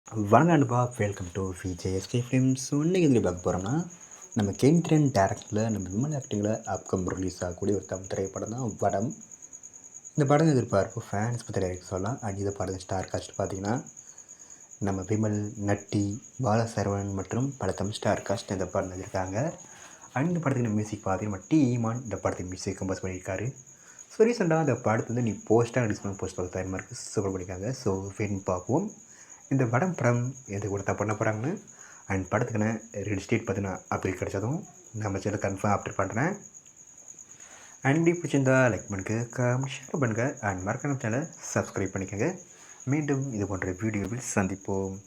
வணக்கம் நண்பா, welcome to VJSK films. இன்றைக்கி எதில் பார்க்க போகிறோம்னா, நம்ம கேந்திரன் டேரக்டரில் நம்ம விமல் ஆக்டிங்கில் அப்கம் ரிலீஸ் ஆகக்கூடிய ஒரு தமிழ் திரைப்படம் தான் வடம். இந்த படம் எதிர்பார்ப்பு ஃபேன்ஸ் பற்றி சொல்லலாம். அண்ட் இதை படத்தின் ஸ்டார் காஸ்ட் பார்த்தீங்கன்னா, நம்ம விமல், நட்டி, பாலசரவணன் மற்றும் பல தமிழ் ஸ்டார் காஸ்ட் இந்த படம் இருக்காங்க. அண்ட் இந்த படத்தின் மியூசிக் பார்த்தீங்கன்னா டி ஈமான் இந்த படத்தின் மியூசிக் கம்போஸ் பண்ணியிருக்காரு. ஸோ ரீசெண்டாக அந்த படத்தை வந்து போஸ்ட்டாக ரிலீஸ் பண்ண போஸ்ட் பார்த்து தயார் மார்க்கு சூப்பர் பண்ணியிருக்காங்க. ஸோ வெயிட் பார்ப்போம் இந்த படம் எது கொடுத்தா பண்ண போகிறாங்கன்னு. அண்ட் படத்துக்கான ரிலீஸ் டேட் பார்த்தீங்கன்னா அப்பீல் கிடைச்சதும் நம்ம சேனல் கன்ஃபார்ம் அப்டேட் பண்ணுறேன். அண்ட் பிடிச்சிருந்தா லைக் பண்ணுங்கள், ஷேர் பண்ணுங்கள். அண்ட் மறக்காம சேனலை சப்ஸ்கிரைப் பண்ணிக்கோங்க. மீண்டும் இது போன்ற வீடியோவில் சந்திப்போம்.